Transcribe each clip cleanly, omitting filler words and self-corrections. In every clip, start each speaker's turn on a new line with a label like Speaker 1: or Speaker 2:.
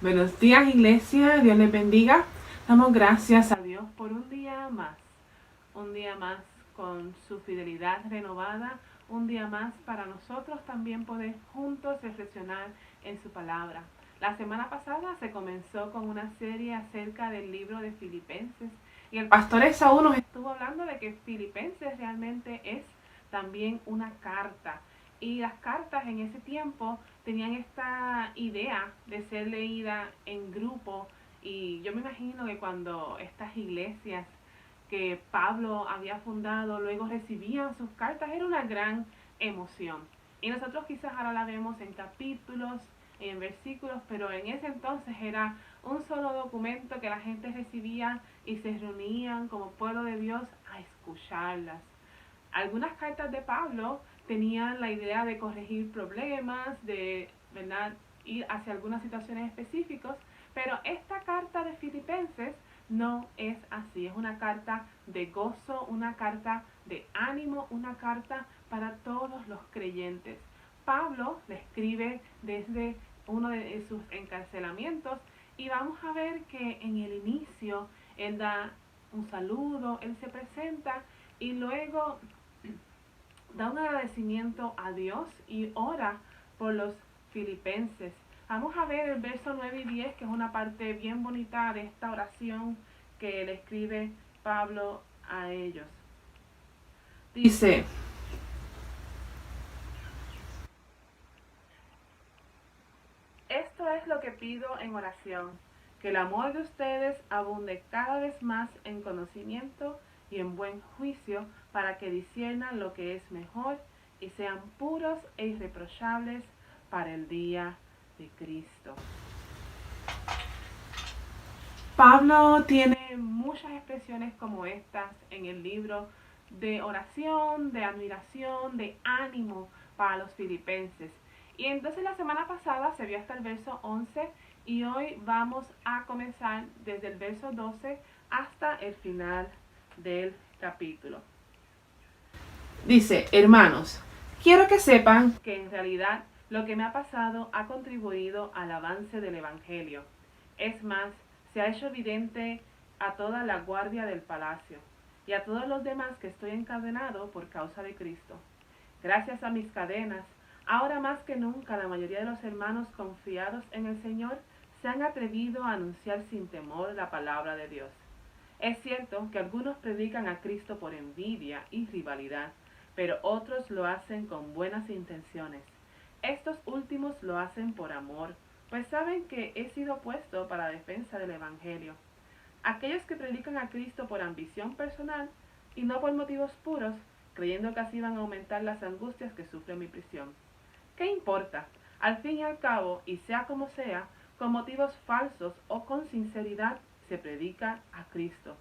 Speaker 1: Buenos días, iglesia. Dios les bendiga. Damos gracias a Dios por un día más con su fidelidad renovada, un día más para nosotros también poder juntos reflexionar en su palabra. La semana pasada se comenzó con una serie acerca del libro de Filipenses y el pastor Esaú nos estuvo hablando de que Filipenses realmente es también una carta. Y las cartas en ese tiempo tenían esta idea de ser leída en grupo, y yo me imagino que cuando estas iglesias que Pablo había fundado luego recibían sus cartas, era una gran emoción. Y nosotros quizás ahora la vemos en capítulos, en versículos, pero en ese entonces era un solo documento que la gente recibía y se reunían como pueblo de Dios a escucharlas. Algunas cartas de Pablo tenían la idea de corregir problemas, de, ¿verdad?, ir hacia algunas situaciones específicas, pero esta carta de Filipenses no es así. Es una carta de gozo, una carta de ánimo, una carta para todos los creyentes. Pablo le escribe desde uno de sus encarcelamientos, y vamos a ver que en el inicio él da un saludo, él se presenta y luego da un agradecimiento a Dios y ora por los filipenses. Vamos a ver el verso 9 y 10, que es una parte bien bonita de esta oración que le escribe Pablo a ellos. Dice: esto es lo que pido en oración, que el amor de ustedes abunde cada vez más en conocimiento y en buen juicio, para que disciernan lo que es mejor y sean puros e irreprochables para el día de Cristo. Pablo tiene muchas expresiones como estas en el libro, de oración, de admiración, de ánimo para los filipenses. Y entonces la semana pasada se vio hasta el verso 11, y hoy vamos a comenzar desde el verso 12 hasta el final del capítulo. Dice: hermanos, quiero que sepan que en realidad lo que me ha pasado ha contribuido al avance del Evangelio. Es más, se ha hecho evidente a toda la guardia del palacio y a todos los demás que estoy encadenado por causa de Cristo. Gracias a mis cadenas, ahora más que nunca la mayoría de los hermanos confiados en el Señor se han atrevido a anunciar sin temor la palabra de Dios. Es cierto que algunos predican a Cristo por envidia y rivalidad, pero otros lo hacen con buenas intenciones. Estos últimos lo hacen por amor, pues saben que he sido puesto para la defensa del Evangelio. Aquellos que predican a Cristo por ambición personal y no por motivos puros, creyendo que así van a aumentar las angustias que sufre mi prisión. ¿Qué importa? Al fin y al cabo, y sea como sea, con motivos falsos o con sinceridad, se predica a Cristo.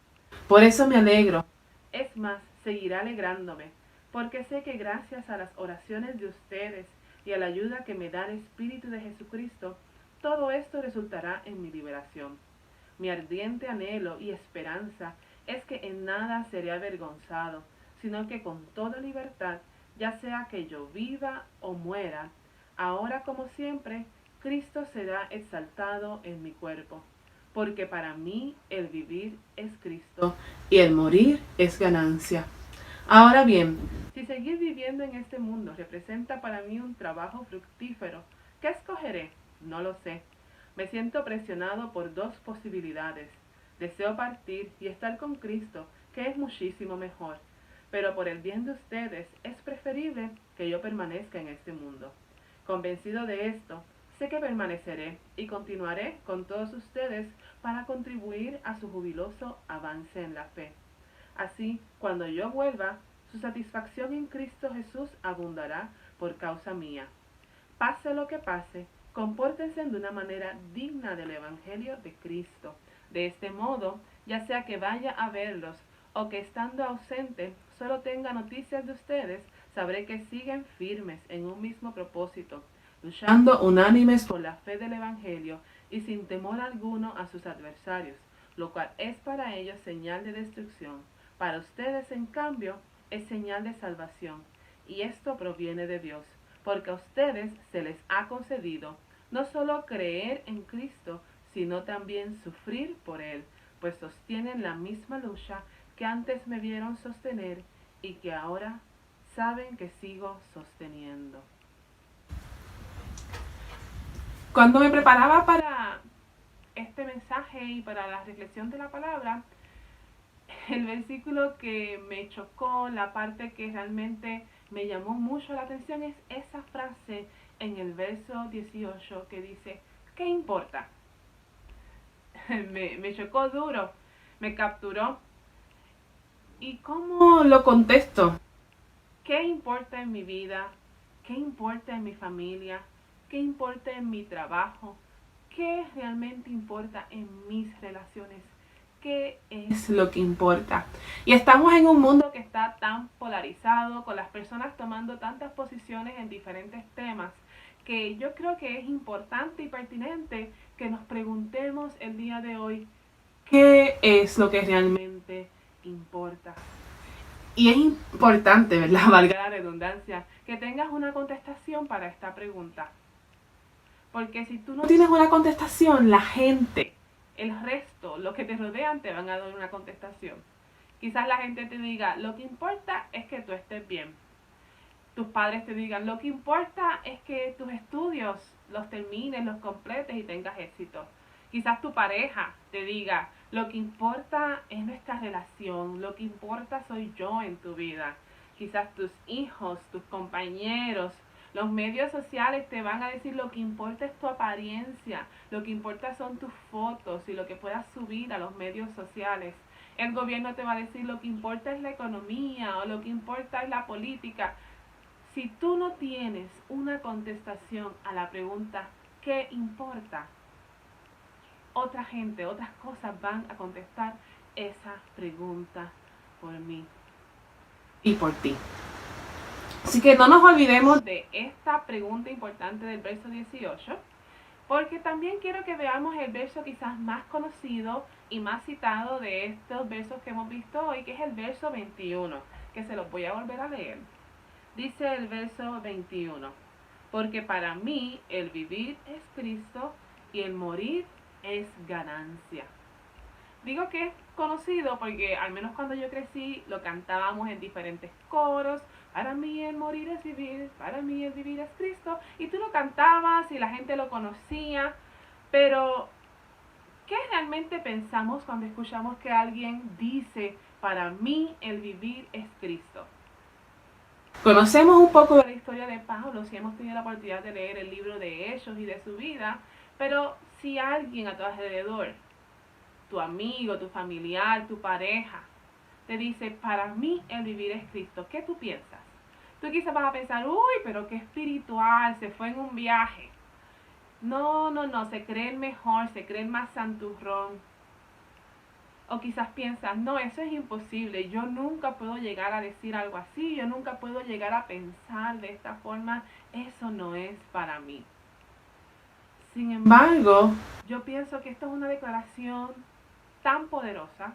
Speaker 1: Por eso me alegro. Es más, seguiré alegrándome, porque sé que gracias a las oraciones de ustedes y a la ayuda que me da el Espíritu de Jesucristo, todo esto resultará en mi liberación. Mi ardiente anhelo y esperanza es que en nada seré avergonzado, sino que con toda libertad, ya sea que yo viva o muera, ahora como siempre, Cristo será exaltado en mi cuerpo, porque para mí el vivir es Cristo y el morir es ganancia. Ahora bien, si seguir viviendo en este mundo representa para mí un trabajo fructífero, ¿qué escogeré? No lo sé. Me siento presionado por dos posibilidades. Deseo partir y estar con Cristo, que es muchísimo mejor, pero por el bien de ustedes es preferible que yo permanezca en este mundo. Convencido de esto, sé que permaneceré y continuaré con todos ustedes para contribuir a su jubiloso avance en la fe. Así, cuando yo vuelva, su satisfacción en Cristo Jesús abundará por causa mía. Pase lo que pase, compórtense de una manera digna del Evangelio de Cristo. De este modo, ya sea que vaya a verlos o que estando ausente solo tenga noticias de ustedes, sabré que siguen firmes en un mismo propósito, luchando unánimes por la fe del Evangelio y sin temor alguno a sus adversarios, lo cual es para ellos señal de destrucción. Para ustedes, en cambio, es señal de salvación, y esto proviene de Dios, porque a ustedes se les ha concedido no solo creer en Cristo, sino también sufrir por Él, pues sostienen la misma lucha que antes me vieron sostener y que ahora saben que sigo sosteniendo. Cuando me preparaba para este mensaje y para la reflexión de la palabra, el versículo que me chocó, la parte que realmente me llamó mucho la atención es esa frase en el verso 18 que dice, ¿qué importa? me chocó duro, me capturó. ¿Y cómo lo contesto? ¿Qué importa en mi vida? ¿Qué importa en mi familia? ¿Qué importa en mi trabajo? ¿Qué realmente importa en mis relaciones? ¿Qué es lo que importa? Y estamos en un mundo que está tan polarizado, con las personas tomando tantas posiciones en diferentes temas, que yo creo que es importante y pertinente que nos preguntemos el día de hoy, ¿qué es lo que realmente importa? Y es importante, ¿verdad? Valga la redundancia, que tengas una contestación para esta pregunta. Porque si tú no tienes una contestación, la gente, el resto, los que te rodean, te van a dar una contestación. Quizás la gente te diga, lo que importa es que tú estés bien. Tus padres te digan, lo que importa es que tus estudios los termines, los completes y tengas éxito. Quizás tu pareja te diga, lo que importa es nuestra relación, lo que importa soy yo en tu vida. Quizás tus hijos, tus compañeros, los medios sociales te van a decir lo que importa es tu apariencia, lo que importa son tus fotos y lo que puedas subir a los medios sociales. El gobierno te va a decir lo que importa es la economía o lo que importa es la política. Si tú no tienes una contestación a la pregunta ¿qué importa?, otra gente, otras cosas van a contestar esa pregunta por mí y por ti. Así que no nos olvidemos de esta pregunta importante del verso 18, porque también quiero que veamos el verso quizás más conocido y más citado de estos versos que hemos visto hoy, que es el verso 21, que se los voy a volver a leer. Dice el verso 21, porque para mí el vivir es Cristo y el morir es ganancia. Digo que es conocido porque al menos cuando yo crecí lo cantábamos en diferentes coros. Para mí el morir es vivir, para mí el vivir es Cristo. Y tú lo cantabas y la gente lo conocía. Pero, ¿qué realmente pensamos cuando escuchamos que alguien dice, para mí el vivir es Cristo? Conocemos un poco de la historia de Pablo, si hemos tenido la oportunidad de leer el libro de Hechos y de su vida, pero si alguien a tu alrededor, tu amigo, tu familiar, tu pareja, te dice, para mí el vivir es Cristo, ¿qué tú piensas? Tú quizás vas a pensar, uy, pero qué espiritual, se fue en un viaje. No, se cree el mejor, se cree el más santurrón. O quizás piensas, no, eso es imposible, yo nunca puedo llegar a decir algo así, yo nunca puedo llegar a pensar de esta forma, eso no es para mí. Sin embargo, yo pienso que esto es una declaración tan poderosa,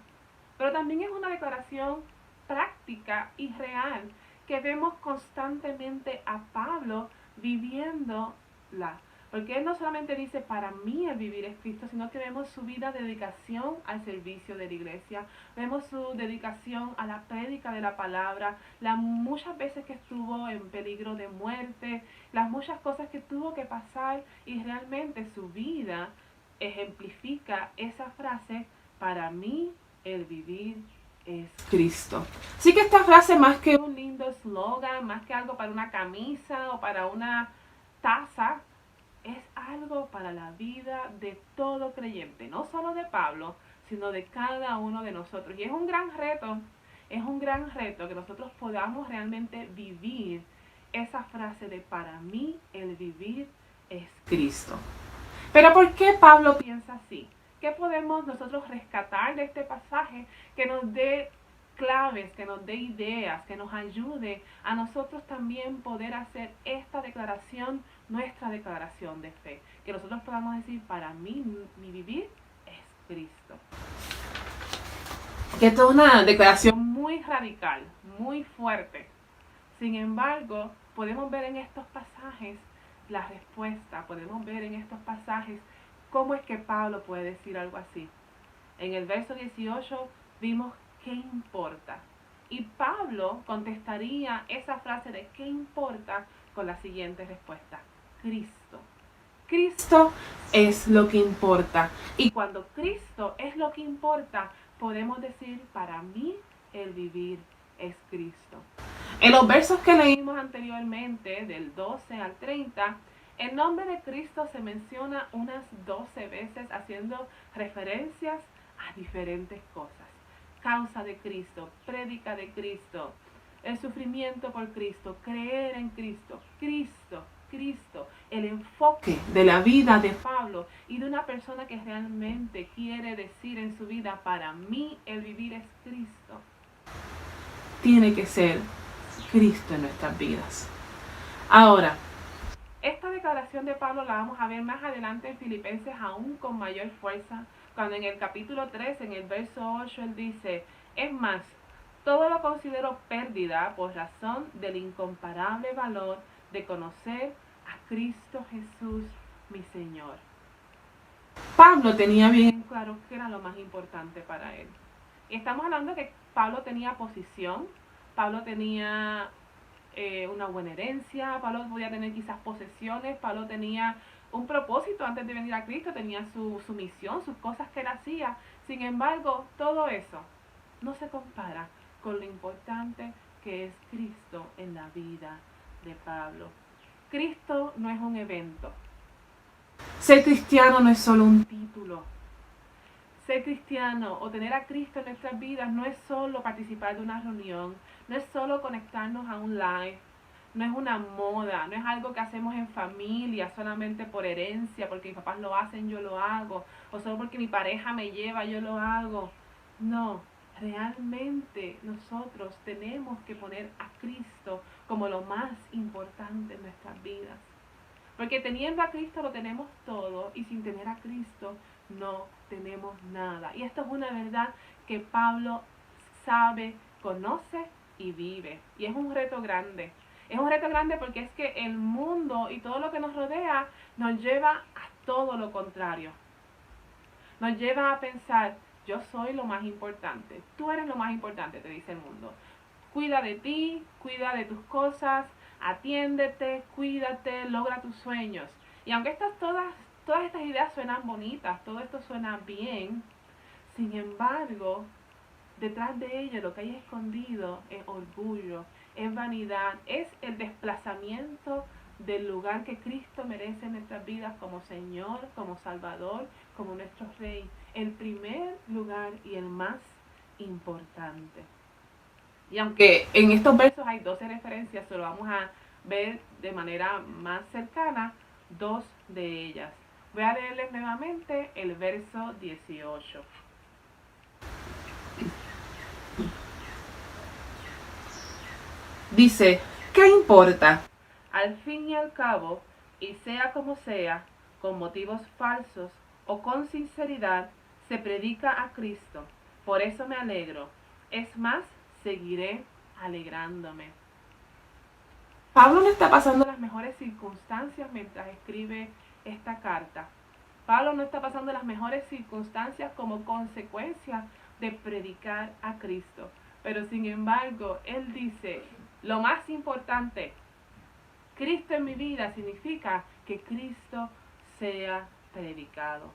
Speaker 1: pero también es una declaración práctica y real que vemos constantemente a Pablo viviéndola. Porque él no solamente dice, para mí el vivir es Cristo, sino que vemos su vida de dedicación al servicio de la iglesia, vemos su dedicación a la prédica de la palabra, las muchas veces que estuvo en peligro de muerte, las muchas cosas que tuvo que pasar, y realmente su vida ejemplifica esa frase, para mí el vivir es Cristo. Así que esta frase, más que un lindo eslogan, más que algo para una camisa o para una taza, es algo para la vida de todo creyente, no solo de Pablo, sino de cada uno de nosotros. Y es un gran reto que nosotros podamos realmente vivir esa frase de para mí el vivir es Cristo. Pero ¿por qué Pablo piensa así? ¿Qué podemos nosotros rescatar de este pasaje que nos dé claves, que nos dé ideas, que nos ayude a nosotros también poder hacer esta declaración, nuestra declaración de fe? Que nosotros podamos decir, para mí, mi vivir es Cristo. Que esto es una declaración muy radical, muy fuerte. Sin embargo, podemos ver en estos pasajes la respuesta, podemos ver en estos pasajes cómo es que Pablo puede decir algo así. En el verso 18 vimos ¿qué importa? Y Pablo contestaría esa frase de ¿qué importa? Con la siguiente respuesta: Cristo. Cristo es lo que importa. Y cuando Cristo es lo que importa, podemos decir, para mí el vivir es Cristo. En los versos que leímos anteriormente, del 12 al 30, el nombre de Cristo se menciona unas 12 veces, haciendo referencias a diferentes cosas. Causa de Cristo, prédica de Cristo, el sufrimiento por Cristo, creer en Cristo, Cristo, el enfoque de la vida de Pablo y de una persona que realmente quiere decir en su vida, para mí el vivir es Cristo. Tiene que ser Cristo en nuestras vidas. Ahora, esta declaración de Pablo la vamos a ver más adelante en Filipenses aún con mayor fuerza, cuando en el capítulo 3, en el verso 8, él dice, es más, todo lo considero pérdida por razón del incomparable valor de conocer a Cristo Jesús, mi Señor. Pablo tenía bien claro que era lo más importante para él. Y estamos hablando de que Pablo tenía posición, Pablo tenía una buena herencia, Pablo podía tener quizás posesiones, Pablo tenía un propósito antes de venir a Cristo, tenía su misión, sus cosas que él hacía. Sin embargo, todo eso no se compara con lo importante que es Cristo en la vida de Pablo. Cristo no es un evento. Ser cristiano no es solo un título. Ser cristiano o tener a Cristo en nuestras vidas no es solo participar de una reunión, no es solo conectarnos a un live, no es una moda, no es algo que hacemos en familia solamente por herencia, porque mis papás lo hacen, yo lo hago, o solo porque mi pareja me lleva, yo lo hago. No, realmente nosotros tenemos que poner a Cristo como lo más importante en nuestras vidas. Porque teniendo a Cristo lo tenemos todo y sin tener a Cristo no tenemos nada. Y esto es una verdad que Pablo sabe, conoce y vive. Y es un reto grande. Es un reto grande porque es que el mundo y todo lo que nos rodea nos lleva a todo lo contrario. Nos lleva a pensar, yo soy lo más importante, tú eres lo más importante, te dice el mundo. Cuida de ti, cuida de tus cosas, atiéndete, cuídate, logra tus sueños. Y aunque todas estas ideas suenan bonitas, todo esto suena bien, sin embargo, detrás de ello lo que hay escondido es orgullo, es vanidad, es el desplazamiento del lugar que Cristo merece en nuestras vidas como Señor, como Salvador, como nuestro Rey. El primer lugar y el más importante. Y aunque en estos versos hay 12 referencias, solo vamos a ver de manera más cercana 2 de ellas. Voy a leerles nuevamente el verso 18. Dice, ¿qué importa? Al fin y al cabo, y sea como sea, con motivos falsos o con sinceridad, se predica a Cristo. Por eso me alegro. Es más, seguiré alegrándome. Pablo no está pasando las mejores circunstancias mientras escribe esta carta. Pablo no está pasando las mejores circunstancias como consecuencia de predicar a Cristo. Pero sin embargo, él dice, lo más importante, Cristo en mi vida significa que Cristo sea predicado.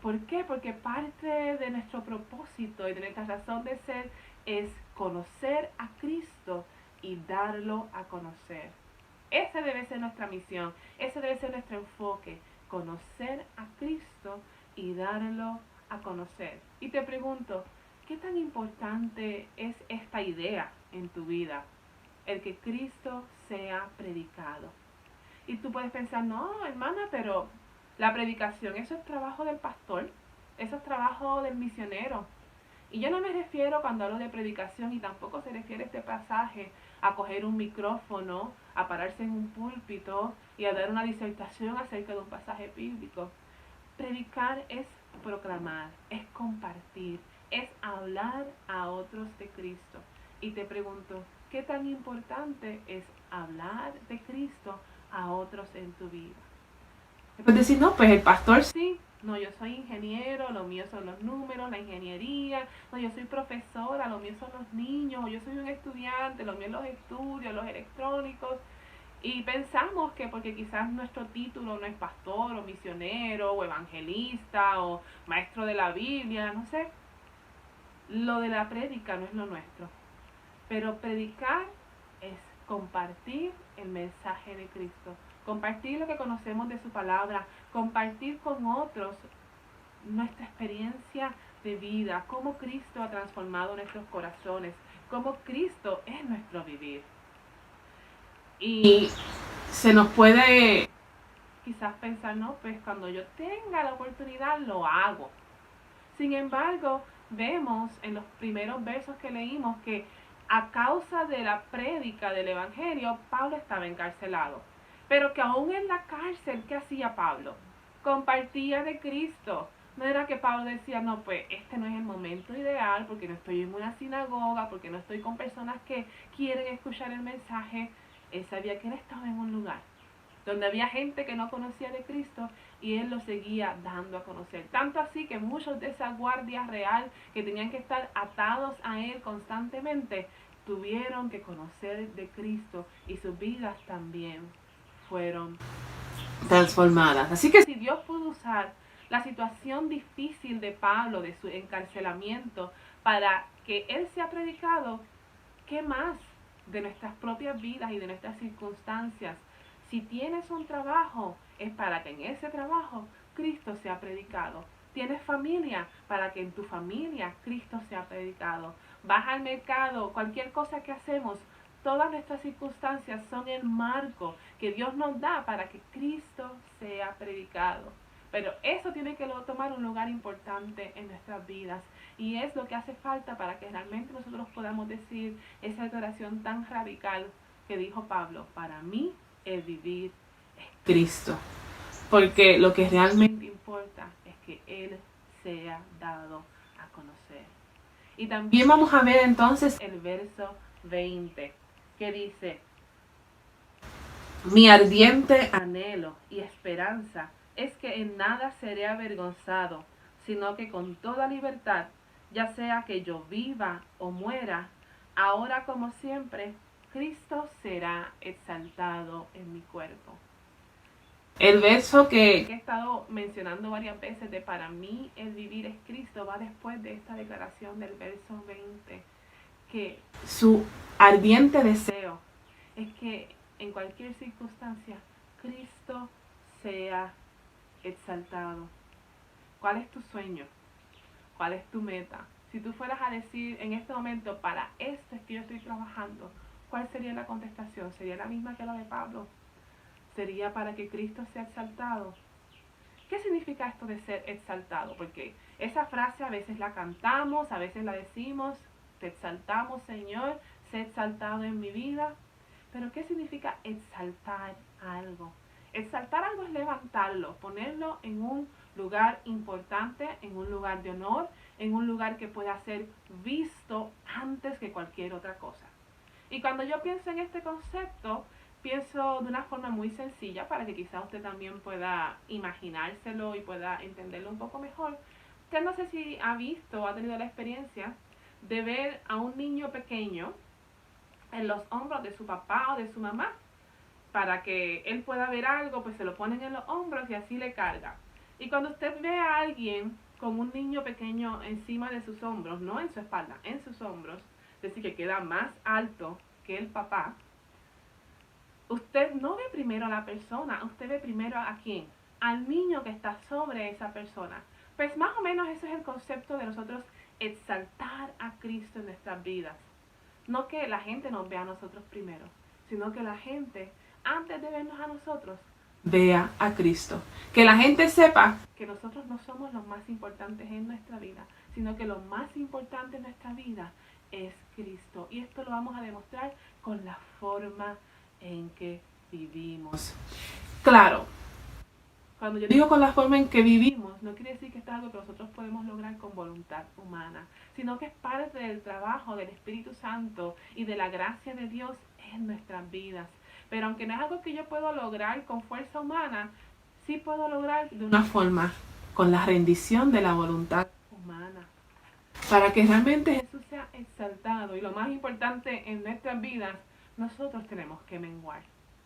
Speaker 1: ¿Por qué? Porque parte de nuestro propósito y de nuestra razón de ser es conocer a Cristo y darlo a conocer. Esa debe ser nuestra misión, ese debe ser nuestro enfoque, conocer a Cristo y darlo a conocer. Y te pregunto, ¿qué tan importante es esta idea en tu vida? El que Cristo sea predicado. Y tú puedes pensar, no, hermana, pero la predicación, eso es trabajo del pastor, eso es trabajo del misionero. Y yo no me refiero cuando hablo de predicación, y tampoco se refiere este pasaje a coger un micrófono, a pararse en un púlpito y a dar una disertación acerca de un pasaje bíblico. Predicar es proclamar, es compartir, es hablar a otros de Cristo. Y te pregunto, ¿qué tan importante es hablar de Cristo a otros en tu vida. Después decir, no, pues el pastor sí, no, yo soy ingeniero, lo mío son los números, la ingeniería, no, yo soy profesora, lo mío son los niños, o yo soy un estudiante, lo mío son los estudios, los electrónicos. Y pensamos que porque quizás nuestro título no es pastor o misionero o evangelista o maestro de la Biblia, no sé, lo de la prédica no es lo nuestro. Pero predicar es compartir el mensaje de Cristo, compartir lo que conocemos de su palabra, compartir con otros nuestra experiencia de vida, cómo Cristo ha transformado nuestros corazones, cómo Cristo es nuestro vivir. Y se nos puede quizás pensar, no, pues cuando yo tenga la oportunidad lo hago. Sin embargo, vemos en los primeros versos que leímos que a causa de la prédica del Evangelio, Pablo estaba encarcelado. Pero que aún en la cárcel, ¿qué hacía Pablo? Compartía de Cristo. No era que Pablo decía, no, pues este no es el momento ideal porque no estoy en una sinagoga, porque no estoy con personas que quieren escuchar el mensaje. Él sabía que él estaba en un lugar donde había gente que no conocía de Cristo y él lo seguía dando a conocer. Tanto así que muchos de esa guardia real que tenían que estar atados a él constantemente, tuvieron que conocer de Cristo y sus vidas también fueron transformadas. Así que si Dios pudo usar la situación difícil de Pablo, de su encarcelamiento, para que él sea predicado, ¿qué más de nuestras propias vidas y de nuestras circunstancias? Si tienes un trabajo, es para que en ese trabajo Cristo sea predicado. Tienes familia, para que en tu familia Cristo sea predicado. Vas al mercado, cualquier cosa que hacemos, todas nuestras circunstancias son el marco que Dios nos da para que Cristo sea predicado. Pero eso tiene que tomar un lugar importante en nuestras vidas. Y es lo que hace falta para que realmente nosotros podamos decir esa declaración tan radical que dijo Pablo: para mí el vivir es Cristo. Porque lo que realmente importa es que Él sea dado a conocer. Y también vamos a ver entonces el verso 20, que dice: mi ardiente anhelo y esperanza es que en nada seré avergonzado, sino que con toda libertad, ya sea que yo viva o muera, ahora como siempre, Cristo será exaltado en mi cuerpo. El verso que he estado mencionando varias veces de para mí el vivir es Cristo va después de esta declaración del verso 20, que su ardiente deseo es que en cualquier circunstancia Cristo sea exaltado. ¿Cuál es tu sueño? ¿Cuál es tu meta? Si tú fueras a decir en este momento, para esto es que yo estoy trabajando, ¿cuál sería la contestación? ¿Sería la misma que la de Pablo? ¿Sería para que Cristo sea exaltado? ¿Qué significa esto de ser exaltado? Porque esa frase a veces la cantamos, a veces la decimos, te exaltamos, Señor, sé exaltado en mi vida. Pero ¿qué significa exaltar algo? Exaltar algo es levantarlo, ponerlo en un lugar importante, en un lugar de honor, en un lugar que pueda ser visto antes que cualquier otra cosa. Y cuando yo pienso en este concepto, pienso de una forma muy sencilla para que quizá usted también pueda imaginárselo y pueda entenderlo un poco mejor. Usted no sé si ha visto o ha tenido la experiencia de ver a un niño pequeño en los hombros de su papá o de su mamá. Para que él pueda ver algo, pues se lo ponen en los hombros y así le carga. Y cuando usted ve a alguien con un niño pequeño encima de sus hombros, no en su espalda, en sus hombros, es decir, que queda más alto que el papá, usted no ve primero a la persona, usted ve primero a quién, al niño que está sobre esa persona. Pues más o menos ese es el concepto de nosotros exaltar a Cristo en nuestras vidas. No que la gente nos vea a nosotros primero, sino que la gente, antes de vernos a nosotros, vea a Cristo. Que la gente sepa que nosotros no somos los más importantes en nuestra vida, sino que lo más importante en nuestra vida es Cristo. Y esto lo vamos a demostrar con la forma en que vivimos. Claro, cuando yo digo con la forma en que vivimos, no quiere decir que esto es algo que nosotros podemos lograr con voluntad humana, sino que es parte del trabajo del Espíritu Santo y de la gracia de Dios en nuestras vidas. Pero aunque no es algo que yo puedo lograr con fuerza humana, sí puedo lograr de una forma, con la rendición de la voluntad humana. Para que realmente Jesús sea exaltado y lo más importante en nuestras vidas, nosotros tenemos que menguar.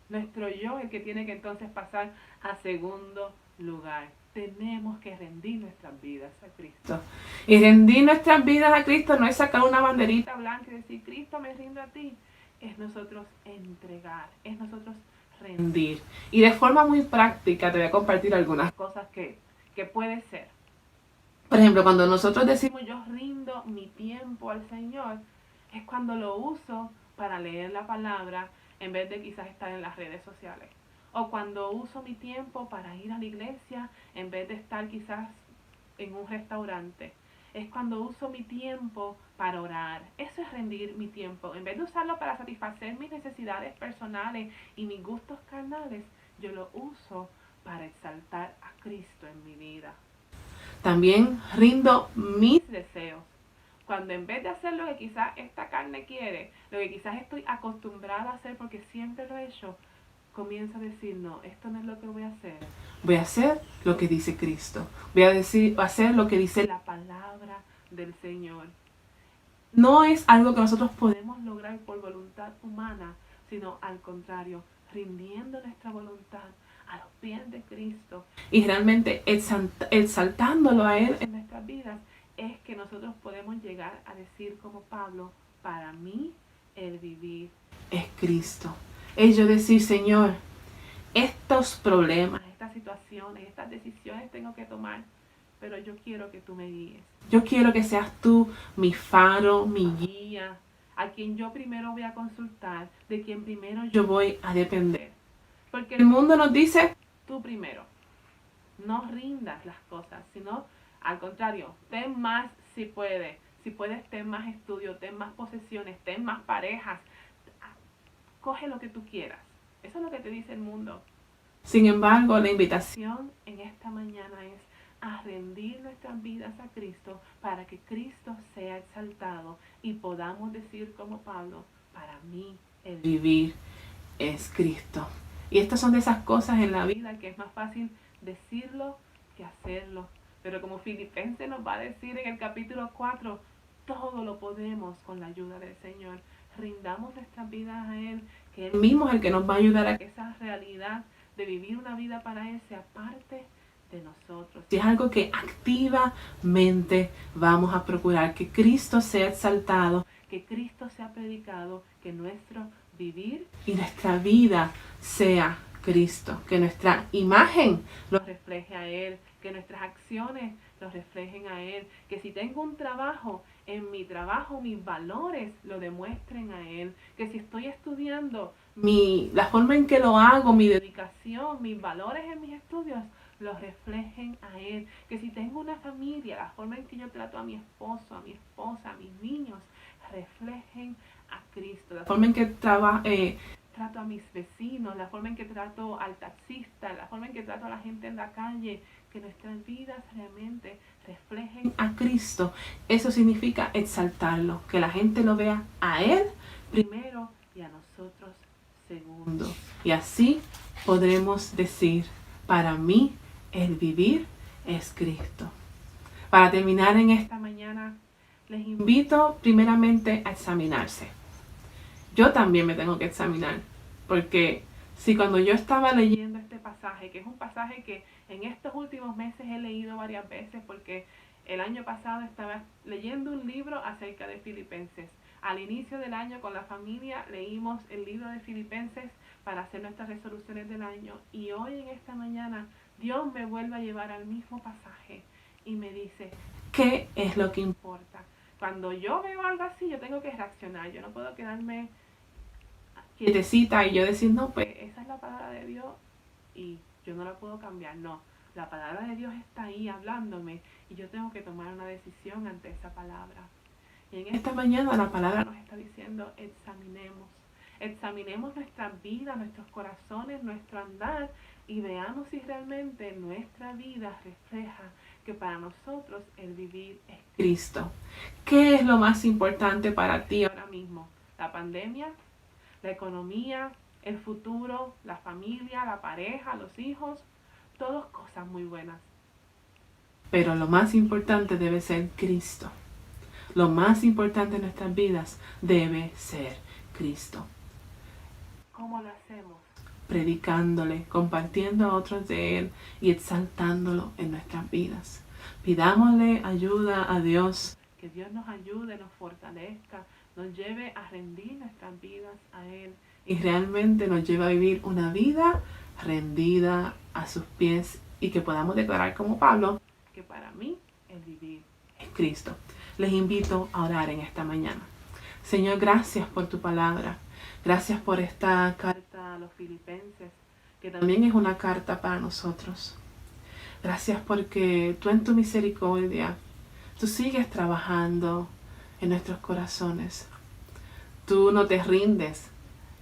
Speaker 1: Nuestro yo es el que tiene que entonces pasar a segundo lugar. Tenemos que rendir nuestras vidas a Cristo. Y rendir nuestras vidas a Cristo no es sacar una banderita blanca y decir, Cristo, me rindo a ti. Es nosotros entregar, es nosotros rendir. Y de forma muy práctica te voy a compartir algunas cosas que puede ser. Por ejemplo, cuando nosotros decimos yo rindo mi tiempo al Señor, es cuando lo uso para leer la palabra en vez de quizás estar en las redes sociales. O cuando uso mi tiempo para ir a la iglesia en vez de estar quizás en un restaurante. Es cuando uso mi tiempo para orar. Eso es rendir mi tiempo. En vez de usarlo para satisfacer mis necesidades personales y mis gustos carnales, yo lo uso para exaltar a Cristo en mi vida. También rindo mis deseos. Cuando en vez de hacer lo que quizás esta carne quiere, lo que quizás estoy acostumbrada a hacer porque siempre lo he hecho, comienzo a decir, no, esto no es lo que voy a hacer. Voy a hacer lo que dice Cristo. Voy a hacer lo que dice la palabra del Señor. No es algo que nosotros podemos lograr por voluntad humana, sino al contrario, rindiendo nuestra voluntad a los pies de Cristo y realmente exaltándolo a Él en nuestras vidas, es que nosotros podemos llegar a decir como Pablo, para mí el vivir es Cristo. Es yo decir, Señor, estos problemas, estas situaciones, estas decisiones tengo que tomar, pero yo quiero que tú me guíes. Yo quiero que seas tú mi faro, mi guía, a quien yo primero voy a consultar, de quien primero yo voy a depender. Porque el mundo nos dice, tú primero, no rindas las cosas, sino al contrario, ten más si puedes. Si puedes, ten más estudio, ten más posesiones, ten más parejas. Coge lo que tú quieras. Eso es lo que te dice el mundo. Sin embargo, la invitación en esta mañana es a rendir nuestras vidas a Cristo para que Cristo sea exaltado y podamos decir como Pablo, para mí el vivir es Cristo. Y estas son de esas cosas en la vida que es más fácil decirlo que hacerlo. Pero como Filipenses nos va a decir en el capítulo 4, todo lo podemos con la ayuda del Señor. Rindamos nuestras vidas a Él, que Él mismo es el que nos va a ayudar a que esa realidad de vivir una vida para Él sea parte de nosotros. Y es algo que activamente vamos a procurar, que Cristo sea exaltado, que Cristo sea predicado, que nuestro vivir y nuestra vida sea Cristo, que nuestra imagen lo refleje a Él, que nuestras acciones lo reflejen a Él, que si tengo un trabajo, en mi trabajo mis valores lo demuestren a Él, que si estoy estudiando, la forma en que lo hago, mi dedicación, mis valores en mis estudios, los reflejen a Él, que si tengo una familia, la forma en que yo trato a mi esposo, a mi esposa, a mis niños, reflejen a Cristo, la forma en que trato a mis vecinos, la forma en que trato al taxista, la forma en que trato a la gente en la calle, que nuestras vidas realmente reflejen a Cristo. Eso significa exaltarlo, que la gente lo vea a Él primero y a nosotros segundo. Y así podremos decir, para mí el vivir es Cristo. Para terminar en esta mañana, les invito primeramente a examinarse. Yo también me tengo que examinar, porque si cuando yo estaba leyendo este pasaje, que es un pasaje que en estos últimos meses he leído varias veces, porque el año pasado estaba leyendo un libro acerca de Filipenses. Al inicio del año con la familia leímos el libro de Filipenses para hacer nuestras resoluciones del año, y hoy en esta mañana Dios me vuelve a llevar al mismo pasaje y me dice, ¿qué es lo que importa? Cuando yo veo algo así, yo tengo que reaccionar, yo no puedo quedarme quietecita y yo decir, no, pues esa es la palabra de Dios y yo no la puedo cambiar. No, la palabra de Dios está ahí hablándome y yo tengo que tomar una decisión ante esa palabra. Y en esta mañana la palabra nos está diciendo, examinemos nuestra vida, nuestros corazones, nuestro andar, y veamos si realmente nuestra vida refleja que para nosotros el vivir es Cristo. ¿Qué es lo más importante para ti ahora mismo? ¿La pandemia? ¿La economía? el futuro, la familia, la pareja, los hijos, todas cosas muy buenas. Pero lo más importante debe ser Cristo. Lo más importante en nuestras vidas debe ser Cristo. ¿Cómo lo hacemos? Predicándole, compartiendo a otros de Él y exaltándolo en nuestras vidas. Pidámosle ayuda a Dios, que Dios nos ayude, nos fortalezca, nos lleve a rendir nuestras vidas a Él y realmente nos lleve a vivir una vida rendida a sus pies y que podamos declarar como Pablo que para mí el vivir es Cristo. Les invito a orar en esta mañana. Señor, gracias por tu palabra. Gracias por esta carta a los filipenses, que también es una carta para nosotros. Gracias porque tú en tu misericordia, tú sigues trabajando en nuestros corazones. Tú no te rindes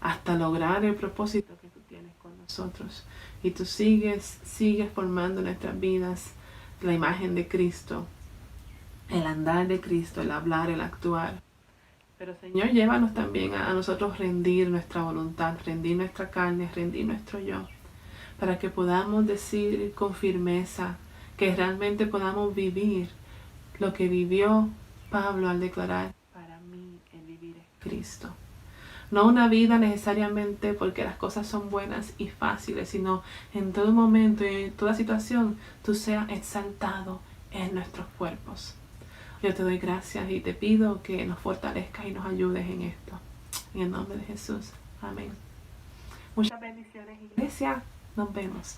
Speaker 1: hasta lograr el propósito que tú tienes con nosotros. Y tú sigues formando en nuestras vidas la imagen de Cristo, el andar de Cristo, el hablar, el actuar. Pero Señor, llévanos también a nosotros rendir nuestra voluntad, rendir nuestra carne, rendir nuestro yo, para que podamos decir con firmeza, que realmente podamos vivir lo que vivió Pablo al declarar, para mí el vivir es Cristo. No una vida necesariamente porque las cosas son buenas y fáciles, sino en todo momento y en toda situación tú seas exaltado en nuestros cuerpos. Yo te doy gracias y te pido que nos fortalezcas y nos ayudes en esto. En el nombre de Jesús. Amén. Muchas bendiciones, iglesia. Nos vemos.